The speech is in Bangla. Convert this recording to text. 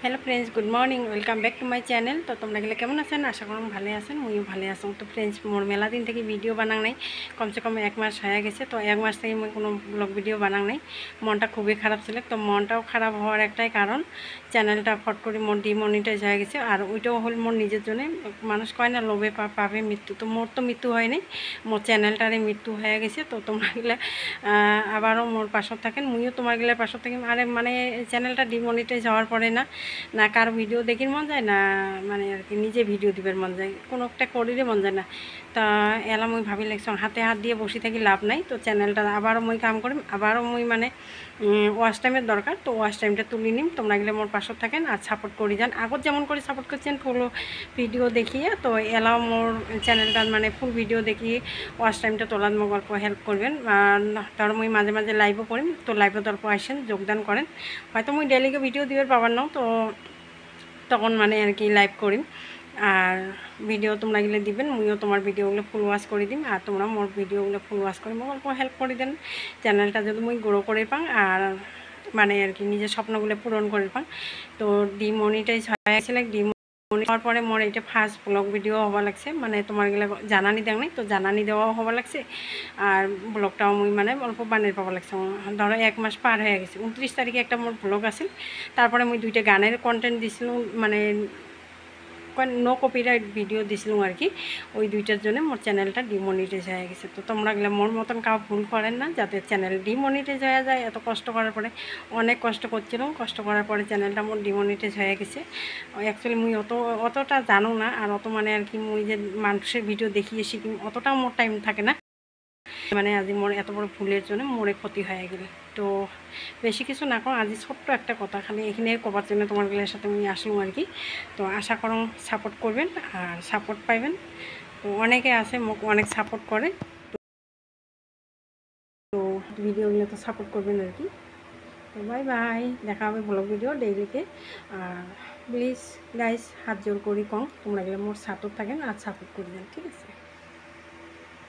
Hello friends good morning welcome back to my channel. तो तुम्हारा केमन आছেন आशा करूँ ভালো আছেন मुझे ভালো आছো। तो फ्रेंड्स मोर मेला दिन থেকে ভিডিও বানাং নাই কম সে কম এক মাস হয়ে গেছে। তো এক মাস থেকে মই কোনো ব্লগ ভিডিও বানাং নাই, মনটা খুবই খারাপ ছিল। তো মনটাও খারাপ হওয়ার একটাই কারণ চ্যানেলটা ফট করে মোর ডিমনিটাইজ হয়ে গেছে। আর ওইটাও হল মোর নিজের জন্য। মানুষ কয় না লোভে পাবে মৃত্যু, তো মোর তো মৃত্যু হয় নাই, মোর চ্যানেলটারে মৃত্যু হয়ে গেছে। তো তোমরা গেলে আবারও মোর পাশত থাকেন, মুইও তোমার গেলে পাশত থাকিম। আরে মানে চ্যানেলটা ডিমনিটাইজ হওয়ার পরে না না কার ভিডিও দেখির মন যায় না, মানে আর কি নিজে ভিডিও দিবার মন যায়, কোনো একটা করিলে মন যায় না। তা এলা মুই ভাবি লাগছ হাতে হাত দিয়ে বসে থাকি লাভ নাই। তো চ্যানেলটা আবারও মুই কাম করিম, আবারও মুই মানে ওয়াচ টাইমের দরকার। তো ওয়াচ টাইমটা তুলি নিম, তোমরা গেলে মোর পাশত থাকেন আর সাপোর্ট করি যান। আগত যেমন করে সাপোর্ট করছেন ফুল ভিডিও দেখিয়ে, তো এলাও মোর চ্যানেলটা মানে ফুল ভিডিও দেখিয়ে ওয়াচ টাইমটা তোলার মোক অল্প হেল্প করবেন। ধরো মুই মাঝে মাঝে লাইভও করিম, তো লাইভত অল্প আসেন যোগদান করেন। হয়তো মুই ডেলিকে ভিডিও দিবার পাবার নাও, তো তখন মানে আর কি লাইভ করিম। আর ভিডিও তোমরা গেলে দিবেন, মুইও তোমার ভিডিওগুলো ফুল ওয়াচ করে দিম, আর তোমরা মোর ভিডিওগুলো ফুল ওয়াচ করে মোক অল্প হেল্প করে দেন। চ্যানেলটা যদি মুই গ্রো করে পাং আর মানে আর কি নিজের স্বপ্নগুলো পূরণ করে পাং। তো ডিমনিটাইজ হয়েছিল, হওয়ার পরে মোর এটা ফার্স্ট ব্লগ ভিডিও হওয়া লাগছে, মানে তোমার গেলে জানানি দেওয়া নাই, তো জানানি দেওয়াও হওয়া লাগছে। আর ব্লগটাও মুই মানে অল্প বানের পাওয়া লাগছে। ধরো এক মাস পার হয়ে গেছে, 29 তারিখে একটা মোর ব্লগ আছিল। তারপরে মুই 2টা গানের কন্টেন্ট দিছিলাম, মানে নো কপিরাইট ভিডিও দিছিলাম আর কি। ওই 2টার জন্য মোর চ্যানেলটা ডিমনিটাইজ হয়ে গেছে। তো তোমরা গেলে মোর মতন কাউ ভুল করেন না যাতে চ্যানেল ডিমনিটাইজ হয়ে যায়। এত কষ্ট করার পরে, অনেক কষ্ট করছিলাম, কষ্ট করার পরে চ্যানেলটা মোর ডিমনিটাইজ হয়ে গেছে। অ্যাকচুয়ালি মুই অতটা জানো না, আর অত মানে আর কি মুই যে মানুষের ভিডিও দেখিয়ে শিখি অতটাও মোর টাইম থাকে না। মানে আজি মোর এত বড় ভুলের জন্য মোরে ক্ষতি হয়ে গেল। তো বেশি কিছু না করো, আজি ছোট্ট একটা কথা খালি এখানে কবার জন্য তোমার গেলের সাথে আমি আসলাম আর কি। তো আশা করো সাপোর্ট করবেন আর সাপোর্ট পাইবেন। তো অনেকে আছে মোক অনেক সাপোর্ট করে, তো ভিডিওগুলো তো সাপোর্ট করবেন আর কি। তো বাই বাই, দেখা হবে ব্লগ ভিডিও ডেইলিতে। আর প্লিজ গাইস হাত জোর করি কম তোমরা গেলে মোর সাপোর্ট থাকেন আর সাপোর্ট করবেন, ঠিক আছে।